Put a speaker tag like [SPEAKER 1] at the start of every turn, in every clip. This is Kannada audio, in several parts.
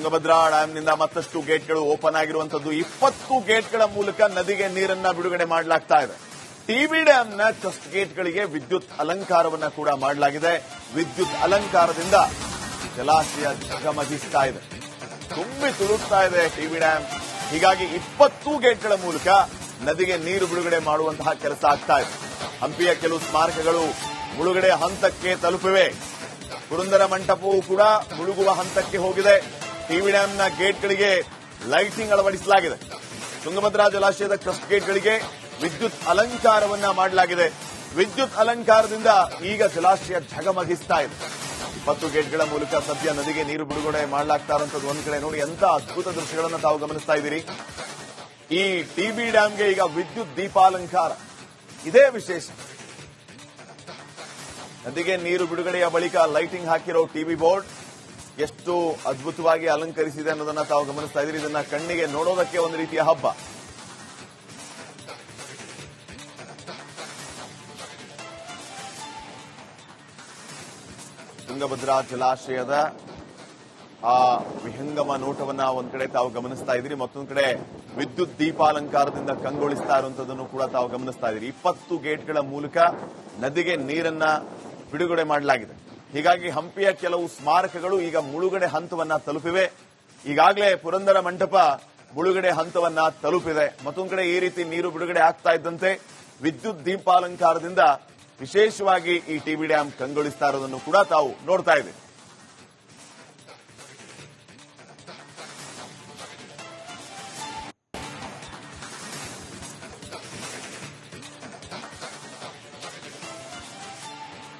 [SPEAKER 1] ತುಂಗಭದ್ರಾ ಡ್ಯಾಂನಿಂದ ಮತ್ತಷ್ಟು ಗೇಟ್ಗಳು ಓಪನ್ ಆಗಿರುವಂತದ್ದು 20 ಗೇಟ್ಗಳ ಮೂಲಕ ನದಿಗೆ ನೀರನ್ನ ಬಿಡುಗಡೆ ಮಾಡಲಾಗ್ತಾ ಇದೆ. ಟಿಬಿ ಡ್ಯಾಂನ ಕ್ರಸ್ಟ್ ಗೇಟ್ಗಳಿಗೆ ವಿದ್ಯುತ್ ಅಲಂಕಾರವನ್ನ ಕೂಡ ಮಾಡಲಾಗಿದೆ. ವಿದ್ಯುತ್ ಅಲಂಕಾರದಿಂದ ಜಲಾಶಯ ಝಗಮಗಿಸ್ತಾ ಇದೆ, ತುಂಬಿ ತುಳುಕ್ತಾ ಇದೆ ಟಿಬಿ ಡ್ಯಾಂ. ಹೀಗಾಗಿ 20 ಗೇಟ್ಗಳ ಮೂಲಕ ನದಿಗೆ ನೀರು ಬಿಡುಗಡೆ ಮಾಡುವಂತಹ ಕೆಲಸ ಆಗ್ತಾ ಇದೆ. ಹಂಪಿಯ ಕೆಲವು ಸ್ಮಾರಕಗಳು ಮುಳುಗಡೆ ಹಂತಕ್ಕೆ ತಲುಪಿವೆ. ಪುರಂದರ ಮಂಟಪವೂ ಕೂಡ ಮುಳುಗುವ ಹಂತಕ್ಕೆ ಹೋಗಿದೆ. ಟಿಬಿ ಡ್ಯಾಂನ ಗೇಟ್ಗಳಿಗೆ ಲೈಟಿಂಗ್ ಅಳವಡಿಸಲಾಗಿದೆ. ತುಂಗಭದ್ರಾ ಜಲಾಶಯದ ಕ್ರಸ್ಟ್ ಗೇಟ್ಗಳಿಗೆ ವಿದ್ಯುತ್ ಅಲಂಕಾರವನ್ನ ಮಾಡಲಾಗಿದೆ. ವಿದ್ಯುತ್ ಅಲಂಕಾರದಿಂದ ಈಗ ಜಲಾಶಯ ಝಗಮಗಿಸ್ತಾ ಇದೆ. 20 ಗೇಟ್ಗಳ ಮೂಲಕ ಸದ್ಯ ನದಿಗೆ ನೀರು ಬಿಡುಗಡೆ ಮಾಡಲಾಗ್ತಾ ಇರುವಂತದ್ದು ಒಂದ್ ಕಡೆ ನೋಡಿ ಎಂತ ಅದ್ಭುತ ದೃಶ್ಯಗಳನ್ನು ತಾವು ಗಮನಿಸ್ತಾ ಇದ್ದೀರಿ. ಈ ಟಿಬಿ ಡ್ಯಾಂಗೆ ಈಗ ವಿದ್ಯುತ್ ದೀಪಾಲಂಕಾರ, ಇದೇ ವಿಶೇಷ. ನದಿಗೆ ನೀರು ಬಿಡುಗಡೆಯ ಬಳಿಕ ಲೈಟಿಂಗ್ ಹಾಕಿರೋ ಟಿಬಿ ಬೋರ್ಡ್ ಎಷ್ಟು ಅದ್ಭುತವಾಗಿ ಅಲಂಕರಿಸಿದೆ ಅನ್ನೋದನ್ನ ತಾವು ಗಮನಿಸ್ತಾ ಇದ್ದೀರಿ. ಇದನ್ನ ಕಣ್ಣಿಗೆ ನೋಡೋದಕ್ಕೆ ಒಂದು ರೀತಿಯ ಹಬ್ಬ. ತುಂಗಭದ್ರಾ ಜಲಾಶಯದ ಆ ವಿಹಂಗಮ ನೋಟವನ್ನ ಒಂದ್ ಕಡೆ ತಾವು ಗಮನಿಸ್ತಾ ಇದ್ದೀರಿ, ಮತ್ತೊಂದ್ ಕಡೆ ವಿದ್ಯುತ್ ದೀಪಾಲಂಕಾರದಿಂದ ಕಂಗೊಳಿಸ್ತಾ ಇರುವಂತದನ್ನು ಕೂಡ ತಾವು ಗಮನಿಸ್ತಾ ಇದ್ದೀರಿ. 20 ಗೇಟ್ಗಳ ಮೂಲಕ ನದಿಗೆ ನೀರನ್ನ ಬಿಡುಗಡೆ ಮಾಡಲಾಗಿದೆ. ಹೀಗಾಗಿ ಹಂಪಿಯ ಕೆಲವು ಸ್ಮಾರಕಗಳು ಈಗ ಮುಳುಗಡೆ ಹಂತವನ್ನ ತಲುಪಿವೆ. ಈಗಾಗಲೇ ಪುರಂದರ ಮಂಟಪ ಮುಳುಗಡೆ ಹಂತವನ್ನ ತಲುಪಿದೆ. ಮತ್ತೊಂದು ಕಡೆ ಈ ರೀತಿ ನೀರು ಬಿಡುಗಡೆ ಆಗ್ತಾ ಇದ್ದಂತೆ ವಿದ್ಯುತ್ ದೀಪಾಲಂಕಾರದಿಂದ ವಿಶೇಷವಾಗಿ ಈ ಟಿಬಿ ಡ್ಯಾಂ ಕಂಗೊಳಿಸ್ತಾ ಇರೋದನ್ನು ಕೂಡ ತಾವು ನೋಡ್ತಾ ಇದ್ದೀವಿ.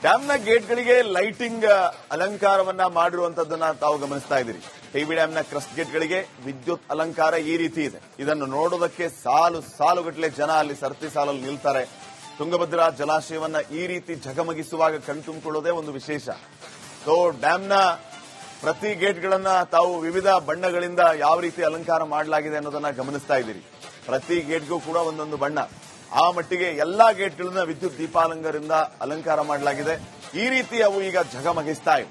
[SPEAKER 1] ಡ್ಯಾಂನ ಗೇಟ್ಗಳಿಗೆ ಲೈಟಿಂಗ್ ಅಲಂಕಾರವನ್ನ ಮಾಡಿರುವಂತದ್ದನ್ನ ತಾವು ಗಮನಿಸ್ತಾ ಇದ್ದೀರಿ. ಟಿಬಿ ಡ್ಯಾಂನ ಕ್ರಸ್ಟ್ ಗೇಟ್ಗಳಿಗೆ ವಿದ್ಯುತ್ ಅಲಂಕಾರ ಈ ರೀತಿ ಇದೆ. ಇದನ್ನು ನೋಡೋದಕ್ಕೆ ಸಾಲುಗಟ್ಟಲೆ ಜನ ಅಲ್ಲಿ ಸರತಿ ಸಾಲಲ್ಲಿ ನಿಲ್ತಾರೆ. ತುಂಗಭದ್ರಾ ಜಲಾಶಯವನ್ನ ಈ ರೀತಿ ಝಗಮಗಿಸುವಾಗ ಕಣ್ತುಂಬಿಕೊಳ್ಳೋದೇ ಒಂದು ವಿಶೇಷ. ಸೊ ಡ್ಯಾಂನ ಪ್ರತಿ ಗೇಟ್ಗಳನ್ನ ತಾವು ವಿವಿಧ ಬಣ್ಣಗಳಿಂದ ಯಾವ ರೀತಿ ಅಲಂಕಾರ ಮಾಡಲಾಗಿದೆ ಅನ್ನೋದನ್ನ ಗಮನಿಸ್ತಾ ಇದ್ದೀರಿ. ಪ್ರತಿ ಗೇಟ್ಗೂ ಕೂಡ ಒಂದೊಂದು ಬಣ್ಣ. ಆ ಮಟ್ಟಿಗೆ ಎಲ್ಲಾ ಗೇಟ್ಗಳನ್ನ ವಿದ್ಯುತ್ ದೀಪಾಲಂಕಾರದಿಂದ ಅಲಂಕಾರ ಮಾಡಲಾಗಿದೆ. ಈ ರೀತಿ ಅವು ಈಗ ಝಗಮಗಿಸ್ತಾ ಇವೆ.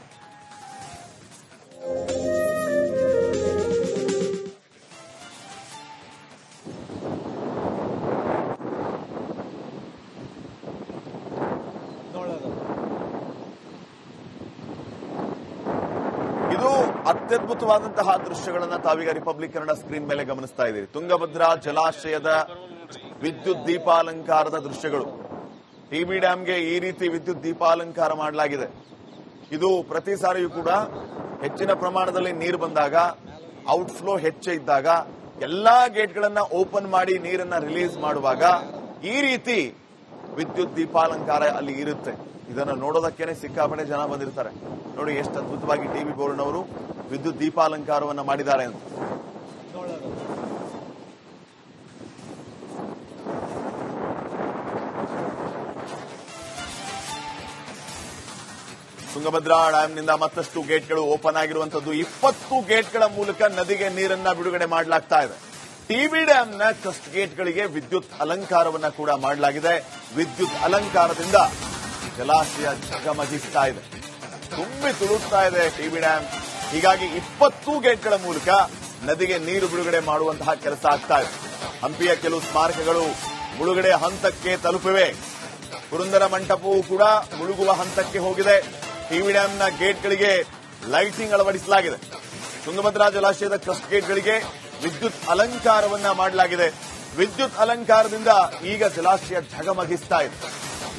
[SPEAKER 1] ಇದು ಅತ್ಯದ್ಭುತವಾದಂತಹ ದೃಶ್ಯಗಳನ್ನ ತಾವೀಗ ರಿಪಬ್ಲಿಕ್ ಕನ್ನಡ ಸ್ಕ್ರೀನ್ ಮೇಲೆ ಗಮನಿಸ್ತಾ ಇದ್ದೀರಿ. ತುಂಗಭದ್ರಾ ಜಲಾಶಯದ ವಿದ್ಯುತ್ ದೀಪಾಲಂಕಾರದ ದೃಶ್ಯಗಳು. ಟಿಬಿ ಡ್ಯಾಂಗೆ ಈ ರೀತಿ ವಿದ್ಯುತ್ ದೀಪಾಲಂಕಾರ ಮಾಡಲಾಗಿದೆ. ಇದು ಪ್ರತಿ ಸಾರಿಯೂ ಕೂಡ ಹೆಚ್ಚಿನ ಪ್ರಮಾಣದಲ್ಲಿ ನೀರು ಬಂದಾಗ, ಔಟ್ಫ್ಲೋ ಹೆಚ್ಚೇ ಇದ್ದಾಗ ಎಲ್ಲಾ ಗೇಟ್ಗಳನ್ನ ಓಪನ್ ಮಾಡಿ ನೀರನ್ನ ರಿಲೀಸ್ ಮಾಡುವಾಗ ಈ ರೀತಿ ವಿದ್ಯುತ್ ದೀಪಾಲಂಕಾರ ಅಲ್ಲಿ ಇರುತ್ತೆ. ಇದನ್ನು ನೋಡೋದಕ್ಕೇನೆ ಸಿಕ್ಕಾಪಟ್ಟೆ ಜನ ಬಂದಿರ್ತಾರೆ. ನೋಡಿ ಎಷ್ಟು ಅದ್ಭುತವಾಗಿ ಟಿಬಿ ಬೋರ್ಡ್ನವರು ವಿದ್ಯುತ್ ದೀಪಾಲಂಕಾರವನ್ನ ಮಾಡಿದ್ದಾರೆ ಅಂತ. ತುಂಗಭದ್ರಾ ಡ್ಯಾಂನಿಂದ ಮತ್ತಷ್ಟು ಗೇಟ್ಗಳು ಓಪನ್ ಆಗಿರುವಂತದ್ದು 20 ಗೇಟ್ಗಳ ಮೂಲಕ ನದಿಗೆ ನೀರನ್ನ ಬಿಡುಗಡೆ ಮಾಡಲಾಗ್ತಾ ಇದೆ. ಟಿಬಿ ಡ್ಯಾಂನ ಕ್ರಸ್ಟ್ ಗೇಟ್ಗಳಿಗೆ ವಿದ್ಯುತ್ ಅಲಂಕಾರವನ್ನ ಕೂಡ ಮಾಡಲಾಗಿದೆ. ವಿದ್ಯುತ್ ಅಲಂಕಾರದಿಂದ ಜಲಾಶಯ ಝಗಮಗಿಸ್ತಾ ಇದೆ, ತುಂಬಿ ತುಳುಕ್ತಾ ಇದೆ ಟಿಬಿ ಡ್ಯಾಂ. ಹೀಗಾಗಿ 20 ಗೇಟ್ಗಳ ಮೂಲಕ ನದಿಗೆ ನೀರು ಬಿಡುಗಡೆ ಮಾಡುವಂತಹ ಕೆಲಸ ಆಗ್ತಾ ಇದೆ. ಹಂಪಿಯ ಕೆಲವು ಸ್ಮಾರಕಗಳು ಮುಳುಗಡೆ ಹಂತಕ್ಕೆ ತಲುಪಿವೆ. ಪುರಂದರ ಮಂಟಪವೂ ಕೂಡ ಮುಳುಗುವ ಹಂತಕ್ಕೆ ಹೋಗಿದೆ. ಟಿಬಿ ಡ್ಯಾಂನ ಗೇಟ್ಗಳಿಗೆ ಲೈಟಿಂಗ್ ಅಳವಡಿಸಲಾಗಿದೆ. ತುಂಗಭದ್ರಾ ಜಲಾಶಯದ ಕ್ರಸ್ಟ್ ಗೇಟ್ಗಳಿಗೆ ವಿದ್ಯುತ್ ಅಲಂಕಾರವನ್ನ ಮಾಡಲಾಗಿದೆ. ವಿದ್ಯುತ್ ಅಲಂಕಾರದಿಂದ ಈಗ ಜಲಾಶಯ ಝಗಮಗಿಸ್ತಾ ಇದೆ.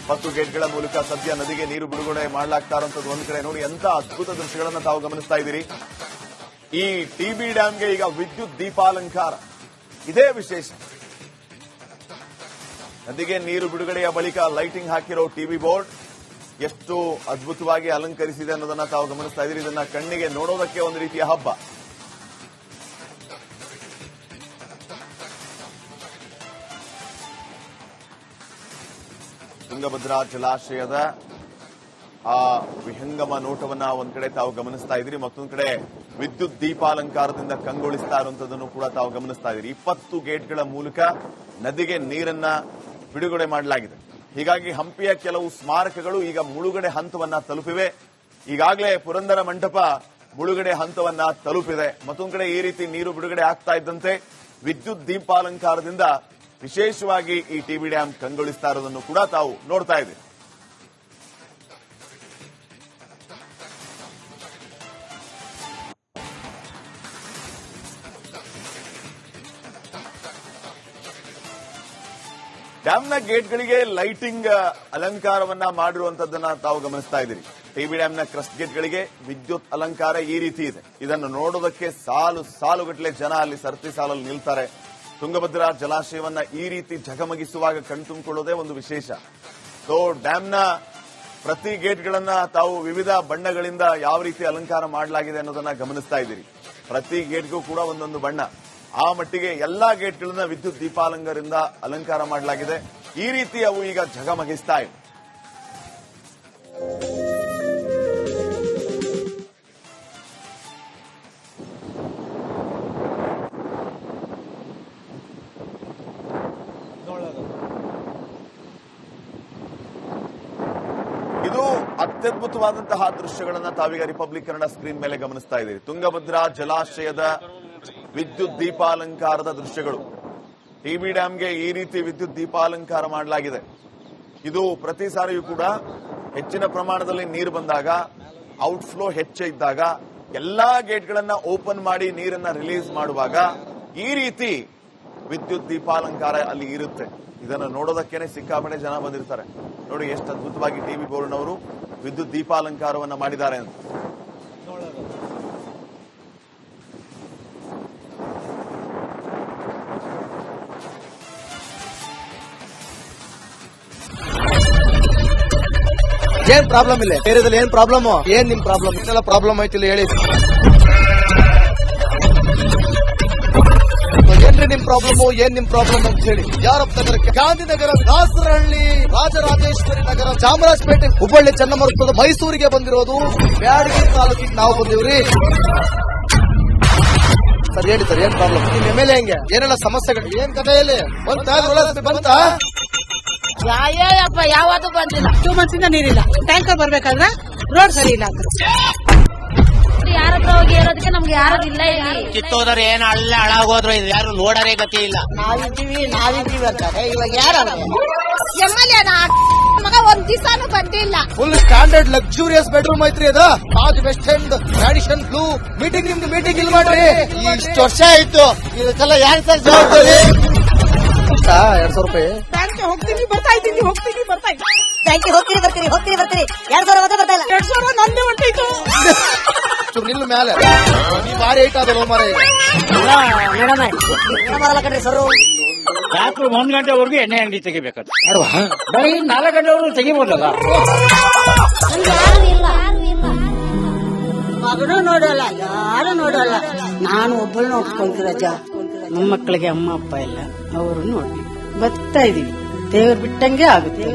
[SPEAKER 1] 20 ಗೇಟ್ಗಳ ಮೂಲಕ ಸದ್ಯ ನದಿಗೆ ನೀರು ಬಿಡುಗಡೆ ಮಾಡಲಾಗ್ತಾ ಇರುವಂತದ್ದು ಒಂದ್ ಕಡೆ ನೋಡಿ ಎಂತ ಅದ್ಭುತ ದೃಶ್ಯಗಳನ್ನು ತಾವು ಗಮನಿಸ್ತಾ ಇದ್ದೀರಿ. ಈ ಟಿಬಿ ಡ್ಯಾಂಗೆ ಈಗ ವಿದ್ಯುತ್ ದೀಪಾಲಂಕಾರ, ಇದೇ ವಿಶೇಷ. ನದಿಗೆ ನೀರು ಬಿಡುಗಡೆಯ ಬಳಿಕ ಲೈಟಿಂಗ್ ಹಾಕಿರೋ ಟಿಬಿ ಬೋರ್ಡ್ ಎಷ್ಟು ಅದ್ಭುತವಾಗಿ ಅಲಂಕರಿಸಿದೆ ಅನ್ನೋದನ್ನ ತಾವು ಗಮನಿಸ್ತಾ ಇದ್ದೀರಿ. ಇದನ್ನ ಕಣ್ಣಿಗೆ ನೋಡೋದಕ್ಕೆ ಒಂದು ರೀತಿಯ ಹಬ್ಬ. ತುಂಗಭದ್ರಾ ಜಲಾಶಯದ ಆ ವಿಹಂಗಮ ನೋಟವನ್ನ ಒಂದ್ ಕಡೆ ತಾವು ಗಮನಿಸ್ತಾ ಇದ್ದೀರಿ, ಮತ್ತೊಂದ್ ಕಡೆ ವಿದ್ಯುತ್ ದೀಪಾಲಂಕಾರದಿಂದ ಕಂಗೊಳಿಸ್ತಾ ಇರುವಂತದನ್ನು ಕೂಡ ತಾವು ಗಮನಿಸ್ತಾ ಇದ್ದೀರಿ. 20 ಗೇಟ್ಗಳ ಮೂಲಕ ನದಿಗೆ ನೀರನ್ನ ಬಿಡುಗಡೆ ಮಾಡಲಾಗಿದೆ. ಹೀಗಾಗಿ ಹಂಪಿಯ ಕೆಲವು ಸ್ಮಾರಕಗಳು ಈಗ ಮುಳುಗಡೆ ಹಂತವನ್ನ ತಲುಪಿವೆ. ಈಗಾಗಲೇ ಪುರಂದರ ಮಂಟಪ ಮುಳುಗಡೆ ಹಂತವನ್ನ ತಲುಪಿದೆ. ಮತ್ತೊಂದು ಕಡೆ ಈ ರೀತಿ ನೀರು ಬಿಡುಗಡೆ ಆಗ್ತಾ ಇದ್ದಂತೆ ವಿದ್ಯುತ್ ದೀಪಾಲಂಕಾರದಿಂದ ವಿಶೇಷವಾಗಿ ಈ ಟಿಬಿ ಡ್ಯಾಂ ಕಂಗೊಳಿಸ್ತಾ ಇರೋದನ್ನು ಕೂಡ ತಾವು ನೋಡ್ತಾ ಇದ್ದೀವಿ. ಡ್ಯಾಂನ ಗೇಟ್ಗಳಿಗೆ ಲೈಟಿಂಗ್ ಅಲಂಕಾರವನ್ನ ಮಾಡಿರುವಂತದ್ದನ್ನ ತಾವು ಗಮನಿಸ್ತಾ ಇದ್ದೀರಿ. ಟಿಬಿ ಡ್ಯಾಂನ ಕ್ರಸ್ಟ್ ಗೇಟ್ಗಳಿಗೆ ವಿದ್ಯುತ್ ಅಲಂಕಾರ ಈ ರೀತಿ ಇದೆ. ಇದನ್ನು ನೋಡೋದಕ್ಕೆ ಸಾಲುಗಟ್ಟಲೆ ಜನ ಅಲ್ಲಿ ಸರತಿ ಸಾಲಲ್ಲಿ ನಿಲ್ತಾರೆ. ತುಂಗಭದ್ರಾ ಜಲಾಶಯವನ್ನ ಈ ರೀತಿ ಝಗಮಗಿಸುವಾಗ ಕಣ್ತುಂಬಿಕೊಳ್ಳೋದೇ ಒಂದು ವಿಶೇಷ. ಸೊ ಡ್ಯಾಂನ ಪ್ರತಿ ಗೇಟ್ಗಳನ್ನ ತಾವು ವಿವಿಧ ಬಣ್ಣಗಳಿಂದ ಯಾವ ರೀತಿ ಅಲಂಕಾರ ಮಾಡಲಾಗಿದೆ ಅನ್ನೋದನ್ನ ಗಮನಿಸ್ತಾ ಇದ್ದೀರಿ. ಪ್ರತಿ ಗೇಟ್ಗೂ ಕೂಡ ಒಂದೊಂದು ಬಣ್ಣ. ಆ ಮಟ್ಟಿಗೆ ಎಲ್ಲಾ ಗೇಟ್ಗಳನ್ನ ವಿದ್ಯುತ್ ದೀಪಾಲಂಕಾರದಿಂದ ಅಲಂಕಾರ ಮಾಡಲಾಗಿದೆ. ಈ ರೀತಿ ಅವು ಈಗ ಝಗಮಗಿಸ್ತಾ ಇವೆ. ಇದು ಅತ್ಯದ್ಭುತವಾದಂತಹ ದೃಶ್ಯಗಳನ್ನ ತಾವೀಗ ರಿಪಬ್ಲಿಕ್ ಕನ್ನಡ ಸ್ಕ್ರೀನ್ ಮೇಲೆ ಗಮನಿಸ್ತಾ ಇದ್ದೀರಿ. ತುಂಗಭದ್ರಾ ಜಲಾಶಯದ ವಿದ್ಯುತ್ ದೀಪಾಲಂಕಾರದ ದೃಶ್ಯಗಳು. ಟಿಬಿ ಡ್ಯಾಂಗೆ ಈ ರೀತಿ ವಿದ್ಯುತ್ ದೀಪಾಲಂಕಾರ ಮಾಡಲಾಗಿದೆ. ಇದು ಪ್ರತಿ ಸಾರಿಯೂ ಕೂಡ ಹೆಚ್ಚಿನ ಪ್ರಮಾಣದಲ್ಲಿ ನೀರು ಬಂದಾಗ, ಔಟ್ಫ್ಲೋ ಹೆಚ್ಚಿದ್ದಾಗ ಎಲ್ಲಾ ಗೇಟ್ಗಳನ್ನ ಓಪನ್ ಮಾಡಿ ನೀರನ್ನ ರಿಲೀಸ್ ಮಾಡುವಾಗ ಈ ರೀತಿ ವಿದ್ಯುತ್ ದೀಪಾಲಂಕಾರ ಅಲ್ಲಿ ಇರುತ್ತೆ. ಇದನ್ನು ನೋಡೋದಕ್ಕೇನೆ ಸಿಕ್ಕಾಪಟ್ಟೆ ಜನ ಬಂದಿರ್ತಾರೆ. ನೋಡಿ ಎಷ್ಟು ಅದ್ಭುತವಾಗಿ ಟಿವಿ ಬೋರ್ಡ್ನವರು ವಿದ್ಯುತ್ ದೀಪಾಲಂಕಾರವನ್ನ ಮಾಡಿದ್ದಾರೆ ಅಂತ.
[SPEAKER 2] ಏನ್ ಪ್ರಾಬ್ಲಮ್ ಇಲ್ಲ ಏರಿಯಾದಲ್ಲಿ? ಏನ್ ಪ್ರಾಬ್ಲಮ್? ಏನ್ ನಿಮ್ ಪ್ರಾಬ್ಲಮ್? ಇದೆಲ್ಲ ಪ್ರಾಬ್ಲಮ್ ಆಯ್ತಿಲ್ಲ ಹೇಳಿ. ಏನ್ರಿ ನಿಮ್ ಪ್ರಾಬ್ಲಮ್? ಏನ್ ನಿಮ್ ಪ್ರಾಬ್ಲಮ್ ಅಂತ ಹೇಳಿ. ಯಾರಪ್ಪ ನಗರಕ್ಕೆ? ಗಾಂಧಿನಗರ, ದಾಸರಹಳ್ಳಿ, ರಾಜರಾಜೇಶ್ವರಿ ನಗರ, ಚಾಮರಾಜಪೇಟೆ, ಹುಬ್ಬಳ್ಳಿ, ಚನ್ನಮರುತ್ತದ, ಮೈಸೂರಿಗೆ ಬಂದಿರೋದು. ಬ್ಯಾಡಗಿ ತಾಲೂಕಿಗೆ ನಾವು ಬಂದಿವ್ರಿ. ಸರ್ ಹೇಳಿ ಸರ್, ಏನ್ ಪ್ರಾಬ್ಲಮ್? ನಿಮ್ ಎಮ್ಎಲ್ಎ ಹೆಂಗೆ? ಏನೆಲ್ಲ ಸಮಸ್ಯೆಗಳು? ಏನ್ ಕಥೆಯಲ್ಲಿ ಬಂತಾ?
[SPEAKER 3] ಯಾಯಪ್ಪ ಯಾವತ್ತೂ ಬಂದಿಲ್ಲ. 2 months ಇಂದ ನೀರಿಲ್ಲ. ಟ್ಯಾಂಕರ್ ಬರ್ಬೇಕಾದ್ರೆ ರೋಡ್ ಸರಿ ಇಲ್ಲ. ಯಾರ ಹತ್ರ ಹೋಗಿ ಹೇಳೋದಕ್ಕೆ ನಮ್ಗೆ ಯಾರು ಇಲ್ಲ.
[SPEAKER 4] ಕಿತ್ತೋದ್ರೆ ಏನ್ ಅಲ್ಲ ಹಾಳಾಗೋದ್ರು ಇದು ಯಾರು ನೋಡರೇ ಗತಿ ಇಲ್ಲ.
[SPEAKER 3] ನಾವಿದ್ದೀವಿ ಅಂತಾರೆ. ಇವಾಗ ಯಾರ ಎಮ್ಎಲ್ಎ ಮಗ ಒಂದ್ ದಿವಸನೂ ಬಂದಿಲ್ಲ.
[SPEAKER 2] ಫುಲ್ ಸ್ಟ್ಯಾಂಡರ್ಡ್ ಲಕ್ಸುರಿಯಸ್ ಬೆಡ್ರೂಮ್ ಐತ್ರಿ ಅದು. Taj West End, Madison Blue. Meeting ನಿಮ್ದು ಮೀಟಿಂಗ್ ಇಲ್ಲಿ ಮಾಡ್ರಿ.
[SPEAKER 4] ಇಷ್ಟು ವರ್ಷ ಆಯ್ತು ಇದಕ್ಕೆಲ್ಲ ಯಾರು ಸರ್ ಜವಾಬ್ದಾರಿ?
[SPEAKER 2] 2,000 ರೂಪಾಯಿ
[SPEAKER 3] ಬ್ಯಾಂಕ್ಗೆ ಹೋಗ್ತೀನಿ ಬರ್ತಾ ಇದ್ದೀನಿ.
[SPEAKER 5] ಬ್ಯಾಂಕಿಗೆ ಹೋಗ್ತೀರಿ 2,000 ಮಾತ್ರ ಬರ್ತಾ ಇಲ್ಲ.
[SPEAKER 3] 2,000 ನಂದೇ ಹೊಂಟೈತು.
[SPEAKER 2] ನಿಲ್ಲು ಮೇಲೆ ನೀ ಭಾರಿ ಐಟ್ ಆದಲ್ಲ ಮಾರ.
[SPEAKER 5] ಮೇಡಮ್ ಕಣ್ರಿ ಸರ್,
[SPEAKER 4] ರಾತ್ರಿ 1 ಗಂಟೆವರೆಗೂ ಎಣ್ಣೆ ಅಂಗಡಿ ತೆಗಿಬೇಕಾದ್ರೆ ಬರೀ 4 ಗಂಟೆವರೆಗೂ ತೆಗಿಬೋದಲ್ಲ.
[SPEAKER 3] ಮಗನೂ ನೋಡಲ್ಲ, ಯಾರು ನೋಡಲ್ಲ. ನಾನು ಒಬ್ಬಳು ನೋಡ್ಕೊಂತೀವಿ ರಜ. ನಮ್ಮ ಮಕ್ಕಳಿಗೆ ಅಮ್ಮ ಅಪ್ಪ ಇಲ್ಲ, ಅವರು ನೋಡಿ ಬರ್ತಾ ಇದೀವಿ. ದೇವ್ರು ಬಿಟ್ಟಂಗೆ ಆಗುತ್ತೆ.